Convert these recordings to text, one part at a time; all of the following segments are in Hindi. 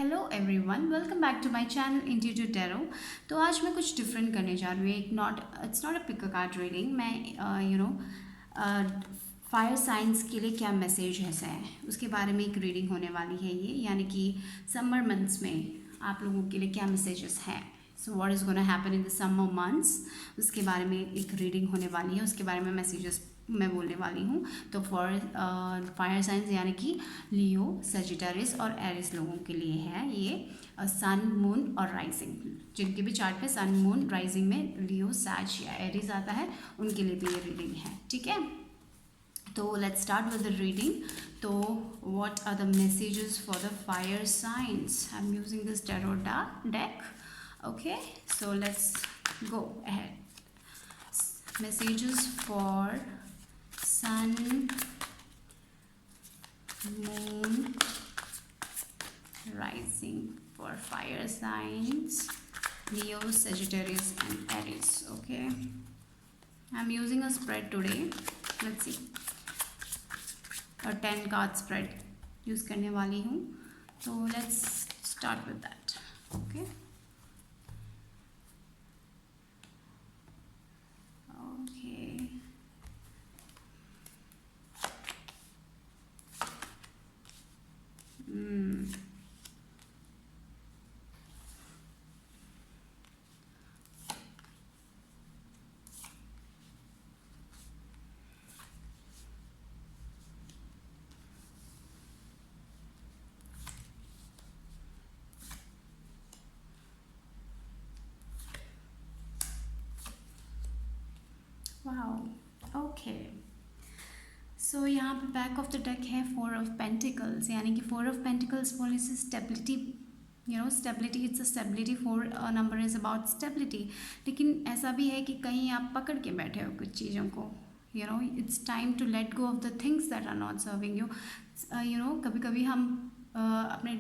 Hello everyone, welcome back to my channel intuitive tarot. तो आज मैं कुछ डिफरेंट करने जा रही हूँ। It's not a pick a card reading. मैं फायर साइंस के लिए क्या मैसेज है उसके बारे में एक रीडिंग होने वाली है ये, यानी कि समर मंथ्स में आप लोगों के लिए क्या मैसेजेस हैं। So what is gonna happen in the summer months, उसके बारे में एक रीडिंग होने वाली है। उसके बारे में मैसेजेस मैं बोलने वाली हूँ। तो फॉर फायर साइंस यानी कि लियो, सजिटेरिस और एरिस लोगों के लिए है ये। सन, मून और राइजिंग, जिनके भी चार्ट पे सन, मून, राइजिंग में लियो, सैज या एरिस आता है, उनके लिए भी ये रीडिंग है। ठीक है, तो let's start with the reading. तो what are the messages for the fire signs? I am using this tarot deck. Okay, so let's go ahead. Messages for sun, moon, rising for fire signs Leo, Sagittarius and Aries. Okay, I'm using a spread today. Let's see, a 10 card spread use करने वाली हूँ। तो let's start with that. Okay. Okay. Wow, okay. So यहाँ पे बैक ऑफ द डेक है 4 ऑफ पेंटिकल्स, यानी कि 4 ऑफ पेंटिकल्स बोलने से stability, stability, it's a stability. 4 number is about stability. लेकिन ऐसा भी है कि कहीं आप पकड़ के बैठे हो कुछ चीज़ों को। It's time to let go of the things that are not serving you. कभी कभी हम अपने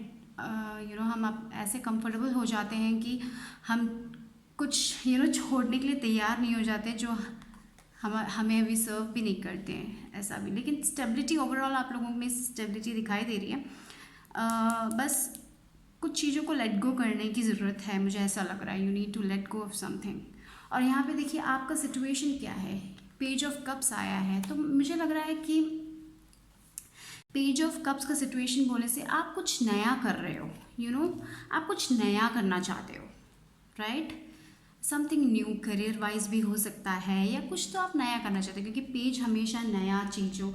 हम ऐसे कंफर्टेबल हो जाते हैं कि हम कुछ छोड़ने के लिए तैयार नहीं हो जाते, जो हमें अभी सर्व भी नहीं करते हैं, ऐसा भी। लेकिन स्टेबिलिटी ओवरऑल आप लोगों में स्टेबिलिटी दिखाई दे रही है। बस कुछ चीज़ों को लेट गो करने की ज़रूरत है, मुझे ऐसा लग रहा है। You need to let go of something. और यहाँ पे देखिए आपका सिचुएशन क्या है। पेज ऑफ कप्स आया है, तो मुझे लग रहा है कि पेज ऑफ कप्स का सिचुएशन बोलने से आप कुछ नया कर रहे हो। आप कुछ नया करना चाहते हो, right. Something new, career wise भी हो सकता है, या कुछ तो आप नया करना चाहते हो, क्योंकि पेज हमेशा नया चीज़ हो।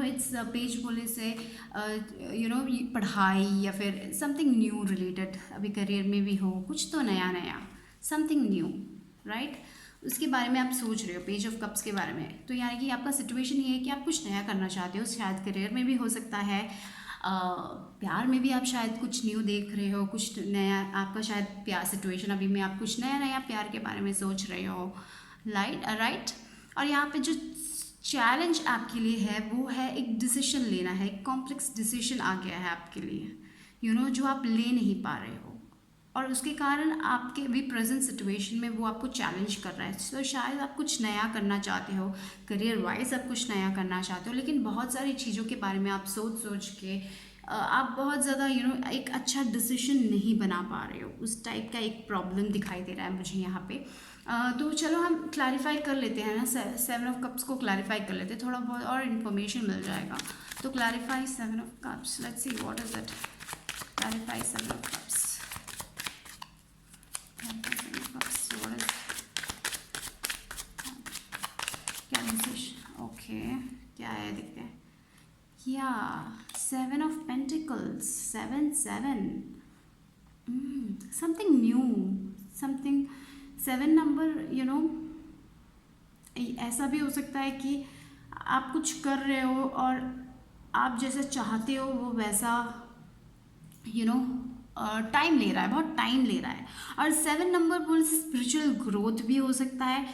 इट्स पेज बोलने से पढ़ाई या फिर समथिंग न्यू रिलेटेड, अभी करियर में भी हो, कुछ तो नया नया, समथिंग न्यू, राइट। उसके बारे में आप सोच रहे हो, पेज ऑफ कप्स के बारे में। तो यानी कि आपका सिचुएशन ये है कि आप कुछ नया करना चाहते हो, शायद करियर में भी हो सकता है, प्यार में भी आप शायद कुछ न्यू देख रहे हो, कुछ नया आपका शायद प्यार सिचुएशन अभी में, आप कुछ नया नया प्यार के बारे में सोच रहे हो, राइट। और यहाँ पे जो चैलेंज आपके लिए है वो है एक डिसीजन लेना है। एक कॉम्प्लेक्स डिसीजन आ गया है आपके लिए, जो आप ले नहीं पा रहे हो, और उसके कारण आपके भी प्रेजेंट सिचुएशन में वो आपको चैलेंज कर रहा है। तो शायद आप कुछ नया करना चाहते हो, करियर वाइज आप कुछ नया करना चाहते हो, लेकिन बहुत सारी चीज़ों के बारे में आप सोच के आप बहुत ज़्यादा एक अच्छा डिसीजन नहीं बना पा रहे हो। उस टाइप का एक प्रॉब्लम दिखाई दे रहा है मुझे यहाँ पे। तो चलो हम क्लैरिफाई कर लेते हैं ना, 7 ऑफ कप्स को क्लैरिफाई कर लेते हैं, थोड़ा बहुत और इन्फॉर्मेशन मिल जाएगा। तो clarify 7 of cups, let's see what is it. Clarify 7 of cups, okay, क्या है देखते हैं। या 7 of pentacles, 7 something new, something 7 number, ऐसा भी हो सकता है कि आप कुछ कर रहे हो और आप जैसा चाहते हो वो वैसा टाइम ले रहा है, बहुत टाइम ले रहा है। और 7 नंबर बोल स्पिरिचुअल ग्रोथ भी हो सकता है,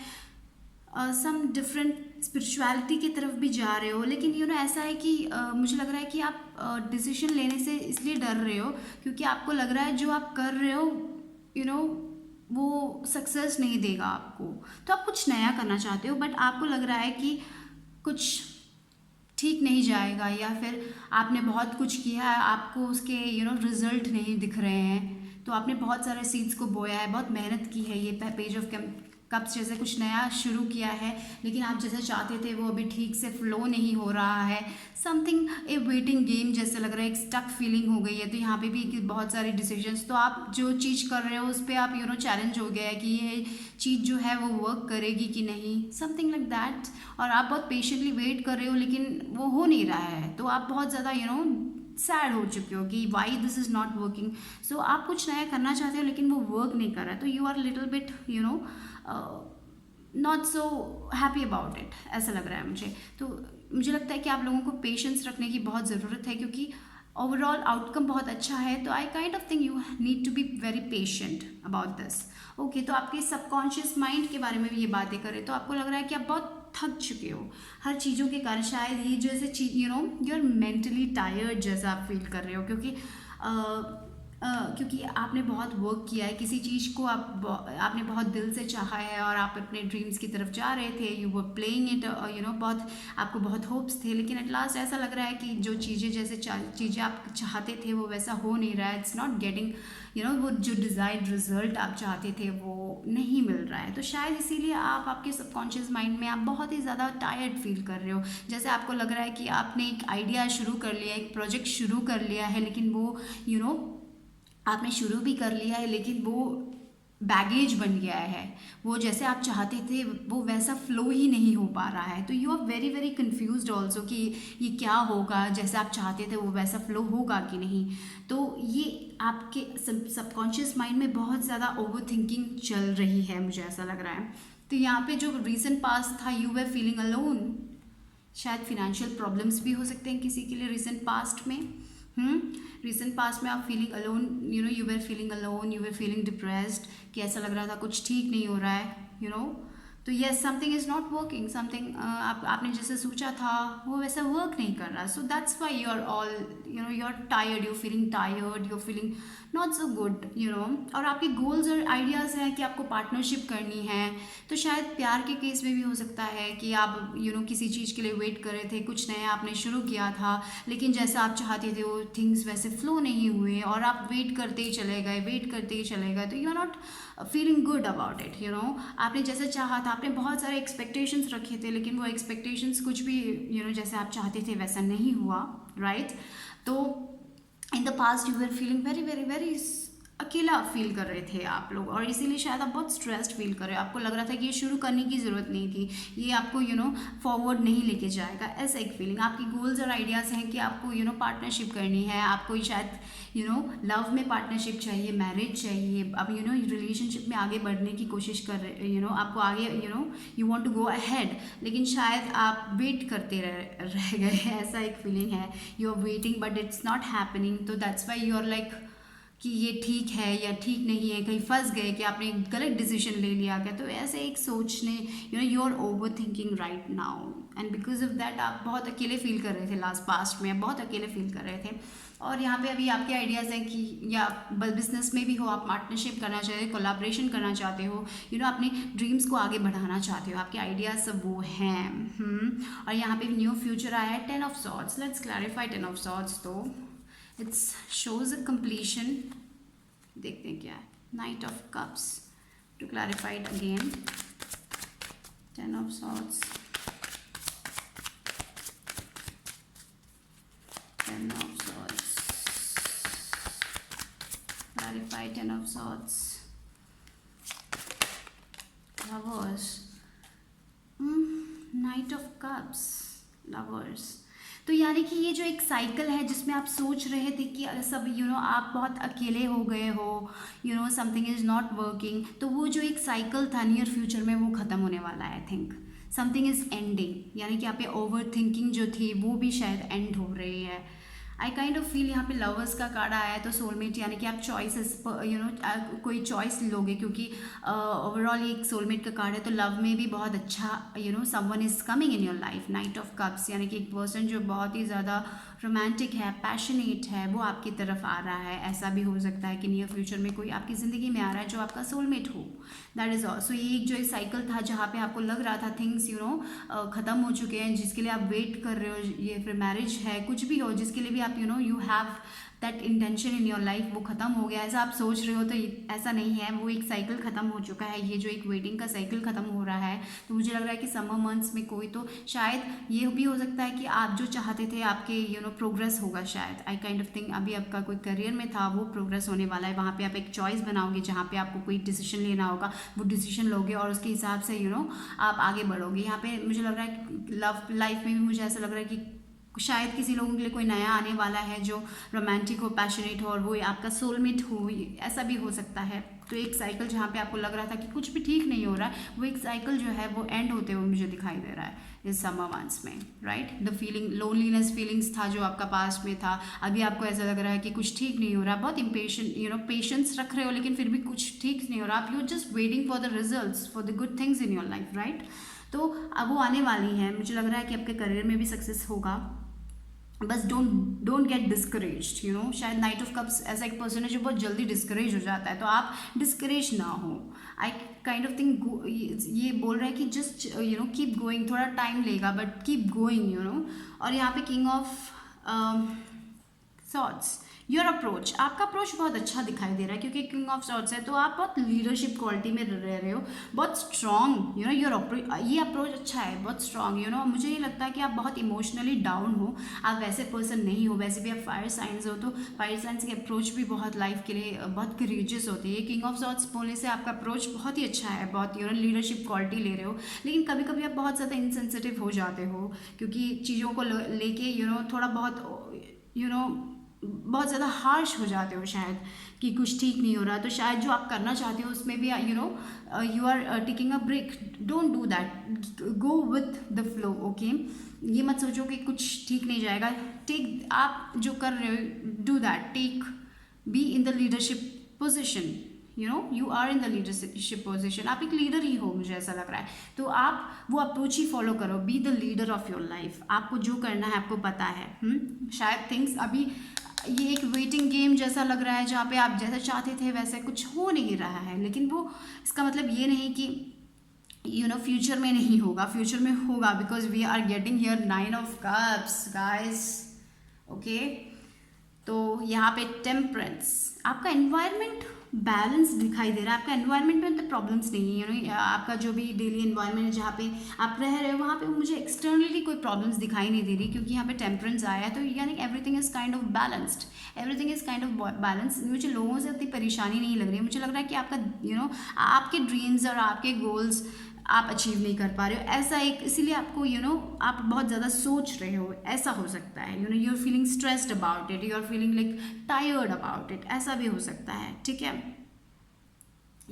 सम डिफरेंट स्पिरिचुअलिटी की तरफ भी जा रहे हो। लेकिन ऐसा है कि मुझे लग रहा है कि आप डिसीजन लेने से इसलिए डर रहे हो क्योंकि आपको लग रहा है जो आप कर रहे हो वो सक्सेस नहीं देगा आपको। तो आप कुछ नया करना चाहते हो, बट आपको लग रहा है कि कुछ ठीक नहीं जाएगा, या फिर आपने बहुत कुछ किया है, आपको उसके रिजल्ट नहीं दिख रहे हैं, तो आपने बहुत सारे सीड्स को बोया है, बहुत मेहनत की है, ये पेज ऑफ कप्स जैसे कुछ नया शुरू किया है, लेकिन आप जैसे चाहते थे वो अभी ठीक से फ्लो नहीं हो रहा है, समथिंग ए वेटिंग गेम जैसे लग रहा है, एक स्टक फीलिंग हो गई है। तो यहाँ पे भी बहुत सारे डिसीजंस, तो आप जो चीज़ कर रहे हो उस पर आप चैलेंज हो गया है कि ये चीज़ जो है वो वर्क करेगी कि नहीं, समथिंग लाइक दैट। और आप बहुत पेशेंटली वेट कर रहे हो लेकिन वो हो नहीं रहा है, तो आप बहुत ज़्यादा सैड हो चुके हो कि why this is not working. So आप कुछ नया करना चाहते हो लेकिन वो वर्क नहीं कर रहा है, तो you are little bit not so happy about it, ऐसा लग रहा है मुझे। तो मुझे लगता है कि आप लोगों को पेशेंस रखने की बहुत ज़रूरत है, क्योंकि ओवरऑल आउटकम बहुत अच्छा है। तो I kind of think you need to be very patient about this. Okay, तो आपके सबकॉन्शियस माइंड के बारे में भी ये बातें करें तो आपको लग रहा है कि आप बहुत थक चुके हो हर चीज़ों के कारण, शायद ये जैसे चीज यू आर मेंटली टायर्ड जैसा आप फील कर रहे हो, क्योंकि आपने बहुत वर्क किया है किसी चीज़ को, आपने बहुत दिल से चाहा है और आप अपने ड्रीम्स की तरफ जा रहे थे, यू वर प्लेइंग इट, बहुत आपको बहुत होप्स थे, लेकिन एट लास्ट ऐसा लग रहा है कि जो चीज़ें जैसे चीज़ें आप चाहते थे वो वैसा हो नहीं रहा है, इट्स नॉट गेटिंग वो जो डिज़ायर्ड रिजल्ट आप चाहते थे वो नहीं मिल रहा है। तो शायद इसीलिए आप आपके सबकॉन्शियस माइंड में आप बहुत ही ज़्यादा टायर्ड फील कर रहे हो, जैसे आपको लग रहा है कि आपने एक आइडिया शुरू कर लिया, एक प्रोजेक्ट शुरू कर लिया है, लेकिन वो आपने शुरू भी कर लिया है लेकिन वो बैगेज बन गया है, वो जैसे आप चाहते थे वो वैसा फ्लो ही नहीं हो पा रहा है। तो you are very very confused also कि ये क्या होगा, जैसे आप चाहते थे वो वैसा फ्लो होगा कि नहीं। तो ये आपके सबकॉन्शियस माइंड में बहुत ज़्यादा ओवर थिंकिंग चल रही है, मुझे ऐसा लग रहा है। तो यहाँ पे जो रीजन पास था, यू वर फीलिंग अलोन, शायद फिनेंशियल प्रॉब्लम्स भी हो सकते हैं किसी के लिए रिसेंट पास्ट में। रिसेंट पास्ट में आप feeling alone, you were feeling alone, you were feeling depressed, कि ऐसा लग रहा था कुछ ठीक नहीं हो रहा है। तो yes, something is not working, something आपने जैसे सोचा था वो वैसा वर्क नहीं कर रहा। So that's why you are all you are tired, you feeling tired, you feeling not so good, और आपके गोल्स और आइडियाज़ हैं कि आपको पार्टनरशिप करनी है। तो शायद प्यार के केस में भी हो सकता है कि आप किसी चीज़ के लिए वेट कर रहे थे, कुछ नया आपने शुरू किया था, लेकिन जैसा आप चाहते थे वो थिंग्स वैसे फ्लो नहीं हुए और आप वेट करते ही चले गए, वेट करते ही चले गए। तो you are not feeling good about it, आपने जैसे चाहा था, आपने बहुत सारे एक्सपेक्टेशंस रखे थे, लेकिन वो एक्सपेक्टेशंस कुछ भी जैसे आप चाहते थे वैसा नहीं हुआ, राइट। तो in the past you were feeling very very very अकेला फील कर रहे थे आप लोग, और इसीलिए शायद आप बहुत स्ट्रेस्ड फील कर रहे हो, आपको लग रहा था कि ये शुरू करने की ज़रूरत नहीं थी, ये आपको फॉरवर्ड नहीं लेके जाएगा, ऐसा एक फीलिंग। आपकी गोल्स और आइडियाज़ हैं कि आपको पार्टनरशिप करनी है, आपको शायद लव में पार्टनरशिप चाहिए, मैरिज चाहिए, अब रिलेशनशिप में आगे बढ़ने की कोशिश कर रहे, आपको आगे you want to go ahead, लेकिन शायद आप वेट करते रह गए, ऐसा एक फीलिंग है। You are waiting but it's not happening, तो that's why you are like कि ये ठीक है या ठीक नहीं है, कहीं फंस गए कि आपने एक गलत डिसीजन ले लिया क्या, तो ऐसे एक सोचने you are over thinking right now, and because of that आप बहुत अकेले फील कर रहे थे लास्ट पास्ट में, आप बहुत अकेले फील कर रहे थे। और यहाँ पे अभी आपके आइडियाज़ हैं कि या बिजनेस में भी हो, आप पार्टनरशिप करना चाहते हो, कोलैबोरेशन करना चाहते हो, अपने ड्रीम्स को आगे बढ़ाना चाहते हो, आपके आइडियाज़ सब वो हैं। और यहाँ पे न्यू फ्यूचर आया है, 10 of swords. Let's clarify 10 of swords. तो इट्स शोज अ कंप्लीशन, देखते हैं क्या है। Knight of cups, to clarify it again, 10 of swords, 10 of swords, clarify 10 of swords, lovers, knight of cups, lovers. तो यानी कि ये जो एक साइकिल है जिसमें आप सोच रहे थे कि सब आप बहुत अकेले हो गए हो, समथिंग इज़ नॉट वर्किंग, तो वो जो एक साइकिल था नियर फ्यूचर में वो ख़त्म होने वाला है। I think something is ending, यानी कि आप पे ओवर थिंकिंग जो थी वो भी शायद एंड हो रही है। आई काइंड ऑफ फील यहाँ पे लवर्स का कार्ड आया है, तो सोलमेट यानी कि आप चॉइसेस कोई चॉइस लोगे, क्योंकि ओवरऑल एक सोलमेट का कार्ड है, तो लव में भी बहुत अच्छा someone is coming in your life. Night of cups यानी कि एक पर्सन जो बहुत ही ज़्यादा रोमांटिक है, पैशनेट है, वो आपकी तरफ आ रहा है। ऐसा भी हो सकता है कि नियर फ्यूचर में कोई आपकी ज़िंदगी में आ रहा है जो आपका सोलमेट हो। दैट इज़ ऑल्सो ये एक जो एक साइकिल था जहाँ पे आपको लग रहा था थिंग्स ख़त्म हो चुके हैं, जिसके लिए आप वेट कर रहे हो, ये फिर मैरिज है, कुछ भी हो जिसके लिए भी आप you have that intention in your life, वो ख़त्म हो गया, ऐसा आप सोच रहे हो। तो ऐसा नहीं है, वो एक साइकिल ख़त्म हो चुका है, ये जो एक वेटिंग का साइकिल ख़त्म हो रहा है। तो मुझे लग रहा है कि समर मंथ्स में कोई तो शायद ये भी हो सकता है कि आप जो चाहते थे आपके प्रोग्रेस होगा शायद, आई काइंड ऑफ थिंक। अभी आपका कोई करियर में था, वो प्रोग्रेस होने वाला है। वहाँ पे आप एक चॉइस बनाओगे जहाँ पे आपको कोई डिसीजन लेना होगा, वो डिसीजन लोगे और उसके हिसाब से आप आगे बढ़ोगे। यहाँ पे मुझे लग रहा है कि लव लाइफ में भी मुझे ऐसा लग रहा है कि शायद किसी लोगों के लिए कोई नया आने वाला है जो रोमांटिक हो, पैशनेट हो और वो आपका सोलमेट हो, ऐसा भी हो सकता है। तो एक साइकिल जहाँ पे आपको लग रहा था कि कुछ भी ठीक नहीं हो रहा है, वो एक साइकिल जो है वो एंड होते हुए मुझे दिखाई दे रहा है इस समर मंथ्स में, right. The feeling loneliness feelings था जो आपका पास्ट में था, अभी आपको ऐसा लग रहा है कि कुछ ठीक नहीं हो रहा, बहुत इम्पेशेंट पेशेंस रख रहे हो लेकिन फिर भी कुछ ठीक नहीं हो रहा। आप you just waiting for the results, for the good things in your life, right. तो अब वो आने वाली हैं। मुझे लग रहा है कि आपके करियर में भी सक्सेस होगा, बस डोंट गेट डिस्करेज्ड। शायद नाइट ऑफ कप्स ऐसा एक पर्सन है जो बहुत जल्दी डिस्करेज हो जाता है, तो आप डिस्करेज ना हो। आई काइंड ऑफ थिंक ये बोल रहा है कि जस्ट कीप गोइंग, थोड़ा टाइम लेगा बट कीप गोइंग। और यहाँ पे king of swords, your approach, आपका अप्रोच बहुत अच्छा दिखाई दे रहा है क्योंकि किंग ऑफ सॉर्ड्स है, तो आप बहुत लीडरशिप क्वालिटी में रह रहे हो, बहुत स्ट्रांग योर अप्रोच, ये अप्रोच अच्छा है, बहुत स्ट्रांग। मुझे ये लगता है कि आप बहुत इमोशनली डाउन हो, आप वैसे पर्सन नहीं हो। वैसे भी आप फायर साइंस हो, तो फायर साइंस की अप्रोच भी बहुत लाइफ के लिए बहुत करेजियस होती है। किंग ऑफ सॉर्ड्स बोलने से आपका अप्रोच बहुत ही अच्छा है, बहुत लीडरशिप क्वालिटी ले रहे हो, लेकिन कभी कभी आप बहुत ज़्यादा इनसेंसिटिव हो जाते हो क्योंकि चीज़ों को लेके थोड़ा बहुत बहुत ज़्यादा हार्श हो जाते हो शायद कि कुछ ठीक नहीं हो रहा। तो शायद जो आप करना चाहते हो उसमें भी you are taking a break. Don't do that, go with the flow, okay. ये मत सोचो कि कुछ ठीक नहीं जाएगा। टेक, आप जो कर रहे हो, do that, take, be in the leadership position, you are in the leadership position, आप एक लीडर ही हो, मुझे ऐसा लग रहा है। तो आप वो अप्रोच ही फॉलो करो, B the leader of your life. आपको जो करना है आपको पता है। शायद थिंग्स अभी ये एक वेटिंग गेम जैसा लग रहा है जहाँ पे आप जैसा चाहते थे वैसे कुछ हो नहीं रहा है, लेकिन वो इसका मतलब ये नहीं कि फ्यूचर में नहीं होगा, फ्यूचर में होगा, because we are getting here 9 of cups guys, okay. तो यहाँ पे टेम्परेंस, आपका एनवायरनमेंट बैलेंस दिखाई दे रहा है, आपका एनवायरनमेंट में तो प्रॉब्लम्स नहीं है। आपका जो भी डेली एनवायरनमेंट है जहाँ पे आप रह रहे हो वहाँ पे मुझे एक्सटर्नली कोई प्रॉब्लम्स दिखाई नहीं दे रही क्योंकि यहाँ पे टेम्परेंस आया है। तो यानी everything is kind of balanced, everything is kind of balance. मुझे लोगों से उतनी परेशानी नहीं लग रही है। मुझे लग रहा है कि आपका आपके ड्रीम्स और आपके गोल्स आप अचीव नहीं कर पा रहे हो, ऐसा एक, इसीलिए आपको आप बहुत ज़्यादा सोच रहे हो, ऐसा हो सकता है। You are feeling stressed about it, you are feeling like tired about it, ऐसा भी हो सकता है, ठीक है।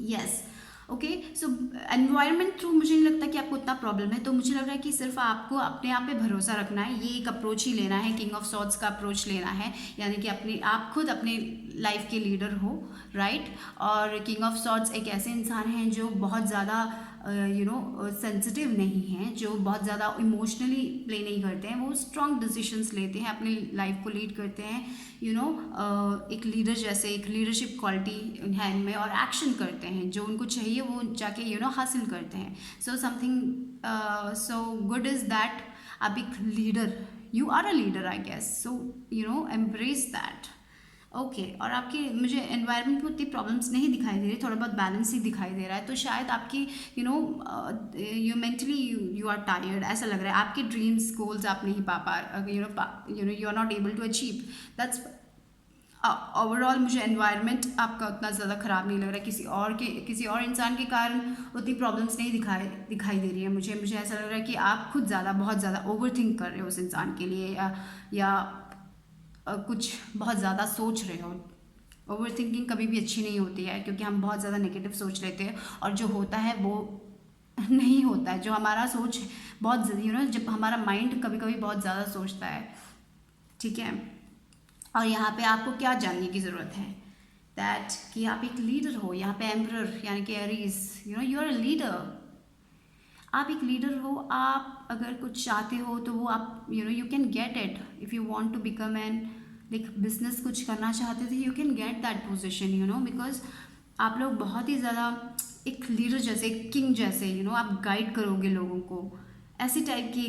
Yes, okay. So environment through मुझे नहीं लगता कि आपको उतना प्रॉब्लम है, तो मुझे लग रहा है कि सिर्फ आपको अपने आप पे भरोसा रखना है, ये एक अप्रोच ही लेना है, किंग ऑफ सॉर्ड्स का अप्रोच लेना है, यानी कि आप खुद अपने लाइफ के लीडर हो, राइट। और किंग ऑफ सॉर्ड्स एक ऐसे इंसान हैं जो बहुत ज़्यादा सेंसिटिव नहीं हैं, जो बहुत ज़्यादा इमोशनली प्ले नहीं करते हैं, वो स्ट्रॉन्ग डिसीजंस लेते हैं, अपनी लाइफ को लीड करते हैं, एक लीडर जैसे, एक लीडरशिप क्वालिटी है इनमें, और एक्शन करते हैं, जो उनको चाहिए वो जाके हासिल करते हैं। So something so good is that आप एक leader, you are a leader I guess, so embrace that, okay. और आपकी मुझे एनवायरनमेंट में उतनी प्रॉब्लम्स नहीं दिखाई दे रही, थोड़ा बहुत बैलेंस ही दिखाई दे रहा है। तो शायद आपकी you mentally you are tired, ऐसा लग रहा है। आपके ड्रीम्स गोल्स आप नहीं पा you are not able to achieve, that's overall. मुझे एनवायरनमेंट आपका उतना ज़्यादा ख़राब नहीं लग रहा है, किसी और इंसान के कारण उतनी प्रॉब्लम्स नहीं दिखाई दे रही है मुझे ऐसा लग रहा है कि आप खुद बहुत ज़्यादा ओवर थिंक कर रहे हो उस इंसान के लिए, या कुछ बहुत ज़्यादा सोच रहे हो। ओवर थिंकिंग कभी भी अच्छी नहीं होती है क्योंकि हम बहुत ज़्यादा नेगेटिव सोच लेते हैं और जो होता है वो नहीं होता है। जो हमारा सोच बहुत जब हमारा माइंड कभी कभी बहुत ज़्यादा सोचता है, ठीक है। और यहाँ पे आपको क्या जानने की ज़रूरत है, दैट कि आप एक लीडर हो। यहाँ पे एम्परर यानी कि Aries, you are a leader. आप एक लीडर हो, आप अगर कुछ चाहते हो तो वो आप you can get it. If you want to become an like business कुछ करना चाहते थे, you can get that position, because आप लोग बहुत ही ज़्यादा एक लीडर जैसे, एक किंग जैसे, आप गाइड करोगे लोगों को, ऐसी टाइप की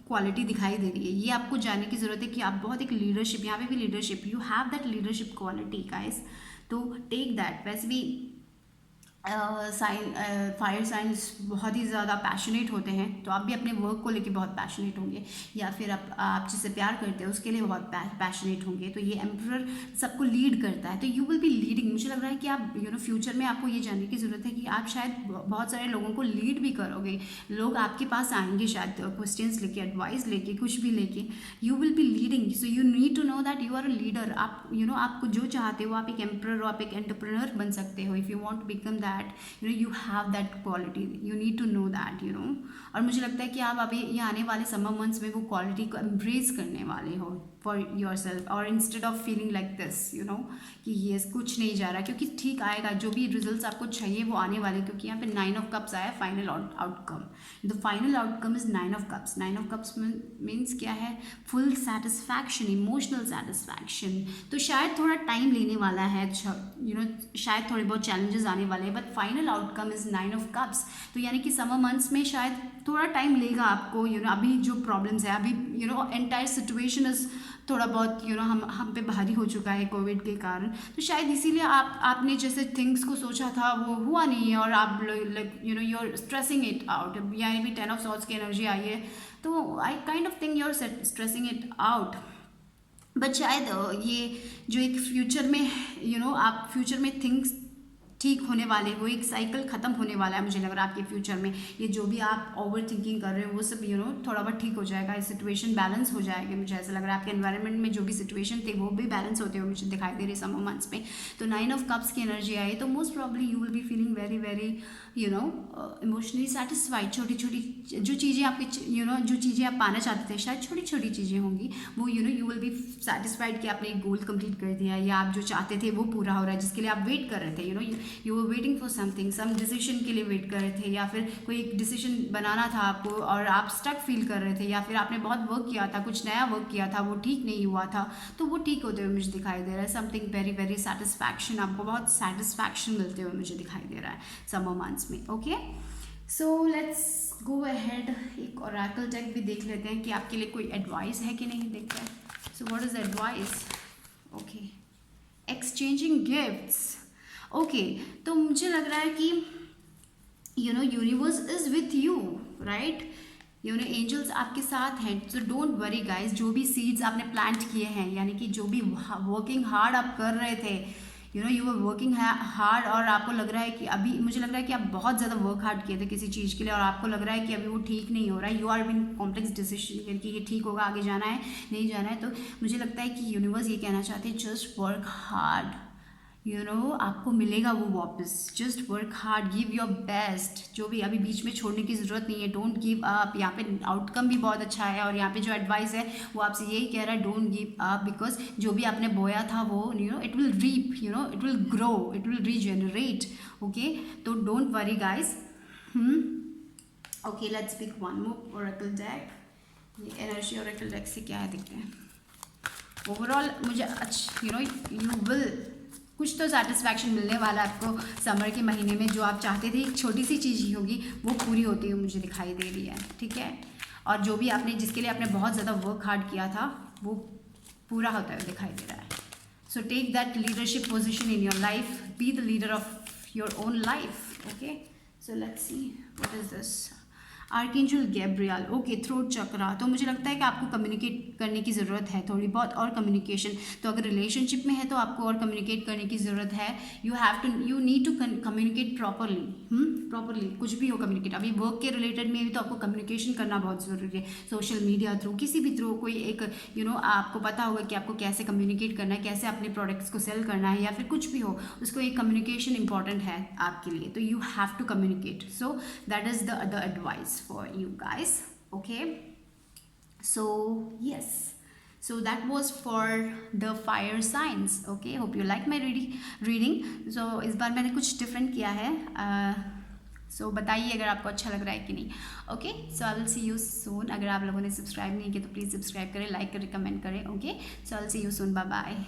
क्वालिटी दिखाई दे रही है। ये आपको जानने की ज़रूरत है कि आप बहुत एक लीडरशिप, यहाँ पे भी leadership, you have that leadership quality guys. तो टेक दैट। वैसे भी फायर साइंस बहुत ही ज़्यादा पैशनेट होते हैं, तो आप भी अपने वर्क को लेके बहुत पैशनेट होंगे, या फिर आप जिससे प्यार करते हैं उसके लिए बहुत पैशनेट होंगे। तो ये एम्परर सबको लीड करता है, तो यू विल बी लीडिंग। मुझे लग रहा है कि आप फ्यूचर में आपको ये जानने की ज़रूरत है कि आप शायद बहुत सारे लोगों को लीड भी करोगे। लोग आपके पास आएंगे शायद क्वेश्चंस लेके, एडवाइस लेके, कुछ भी लेके, you will be leading. So you need to know that you are a leader. आप आपको जो चाहते हो, आप एक एम्परर हो, आप एक एंटरप्रेन्योर बन सकते हो। If you want to become that, you have that quality, you need to know that। और मुझे लगता है कि आप अभी ये आने वाले समर मंथ्स में वो क्वालिटी को एम्ब्रेस करने वाले हो फॉर योर सेल्फ, और instead of feeling like this कि ये कुछ नहीं जा रहा, क्योंकि ठीक आएगा। जो भी रिजल्ट्स आपको चाहिए वो आने वाले, क्योंकि यहाँ पे 9 ऑफ कप्स आया, final outcome. The final outcome is 9 of cups. 9 of cups means क्या है? Full satisfaction, emotional satisfaction. तो शायद थोड़ा टाइम लेने वाला है, शायद थोड़े बहुत चैलेंजेस आने वाले हैं, but final outcome is 9 of cups. तो यानी कि समर मंथ्स में शायद थोड़ा टाइम लेगा आपको। अभी जो प्रॉब्लम्स है, अभी एंटायर सिचुएशन इज थोड़ा बहुत हम पे भारी हो चुका है कोविड के कारण। तो शायद इसीलिए आपने जैसे थिंग्स को सोचा था वो हुआ नहीं है, और आप like you are stressing it out. यानी भी 10 ऑफ सॉर्ट्स की एनर्जी आई है, तो I kind of think you are stressing it out. But शायद ये जो एक फ्यूचर में आप फ्यूचर में थिंग्स ठीक होने वाले, वो एक साइकिल ख़त्म होने वाला है। मुझे लग रहा है आपके फ्यूचर में ये जो भी आप ओवर थिंकिंग कर रहे हो वो सब थोड़ा बहुत ठीक हो जाएगा। ये सिचुएशन बैलेंस हो जाएगी। मुझे ऐसा लग रहा है आपके एनवायरनमेंट में जो भी सिचुएशन थे वो भी बैलेंस होते हुए मुझे दिखाई दे रही समर मंथ्स में। तो 9 ऑफ कप्स की एनर्जी आई, तो most probably you will be feeling very very emotionally satisfied. छोटी छोटी जो चीज़ें आपकी जो चीज़ें आप पाना चाहते थे, शायद छोटी छोटी चीज़ें होंगी, वो यू विल बी सेटिस्फाइड कि आपने एक गोल कंप्लीट कर दिया, या आप जो चाहते थे वो पूरा हो रहा है, जिसके लिए आप वेट कर रहे थे। You were waiting for something, some decision के लिए वेट कर रहे थे, या फिर कोई एक डिसीजन बनाना था आपको और आप स्टक फील कर रहे थे, या फिर आपने बहुत वर्क किया था, कुछ नया वर्क किया था, वो ठीक नहीं हुआ था, तो वो ठीक होते हुए मुझे दिखाई दे रहा है। समथिंग वेरी वेरी सेटिस्फैक्शन, आपको बहुत सेटिस्फैक्शन मिलते हुए मुझे दिखाई दे रहा है समर मंथ्स में। Okay, so let's go ahead. एक ओरेकल डेक भी देख लेते हैं कि आपके लिए कोई एडवाइस है कि नहीं, देखते हैं। So what is advice? Okay, exchanging gifts. Okay, तो मुझे लग रहा है कि universe is with you, right? Angels आपके साथ हैं। सो डोंट वरी गाइज, जो भी सीड्स आपने प्लांट किए हैं, यानी कि जो भी वर्किंग हार्ड आप कर रहे थे, यू आर वर्किंग हार्ड, और आपको लग रहा है कि अभी मुझे लग रहा है कि आप बहुत ज़्यादा वर्क हार्ड किए थे किसी चीज़ के लिए, और आपको लग रहा है कि अभी वो ठीक नहीं हो रहा है। You are been complex decision कि ये ठीक होगा, आगे जाना है, नहीं जाना है। तो मुझे लगता है कि यूनिवर्स ये कहना चाहते हैं, जस्ट वर्क हार्ड, आपको मिलेगा वो वापस। Just work hard, give your best. जो भी अभी बीच में छोड़ने की ज़रूरत नहीं है, डोंट गिव अप। यहाँ पे आउटकम भी बहुत अच्छा है, और यहाँ पे जो एडवाइस है वो आपसे यही कह रहा है, डोंट गिव अप, बिकॉज जो भी आपने बोया था वो it will reap, it will grow, it will regenerate. Okay, तो don't worry guys. Okay, let's pick one more oracle deck. ये एनर्जी ओरेकल डेक से क्या है देखते हैं। ओवरऑल मुझे अच्छा यू विल कुछ तो सेटिस्फैक्शन मिलने वाला है आपको समर के महीने में। जो आप चाहते थे एक छोटी सी चीज़ ही होगी, वो पूरी होती हुई मुझे दिखाई दे रही है, ठीक है? और जो भी आपने जिसके लिए आपने बहुत ज़्यादा वर्क हार्ड किया था वो पूरा होता हुआ दिखाई दे रहा है। So take that leadership position in your life, be the leader of your own life. Okay, so let's see what is this. Archangel Gabriel. Okay, throat chakra. तो मुझे लगता है कि आपको कम्युनिकेट करने की ज़रूरत है थोड़ी बहुत, और कम्युनिकेशन। तो अगर रिलेशनशिप में है तो आपको और कम्युनिकेट करने की ज़रूरत है। You need to communicate properly, कुछ भी हो कम्युनिकेट। अभी वर्क के रिलेटेड में भी तो आपको कम्युनिकेशन करना बहुत ज़रूरी है, सोशल मीडिया थ्रू, किसी भी थ्रू। कोई एक आपको पता होगा कि आपको कैसे कम्युनिकेट करना है, कैसे अपने प्रोडक्ट्स को सेल करना है, या फिर कुछ भी हो, उसको एक कम्युनिकेशन इंपॉर्टेंट है आपके लिए। तो you have to communicate. So that is the advice for you guys. Okay, so yes, so that was for the fire signs. Okay, hope you like my reading. So इस बार मैंने कुछ डिफरेंट किया है। सो बताइए अगर आपको अच्छा लग रहा है कि नहीं। Okay, so I will see you soon. अगर आप लोगों ने सब्सक्राइब नहीं किया तो प्लीज़ सब्सक्राइब करें, लाइक करें, कमेंट करें। Okay, so I will see you soon, bye bye.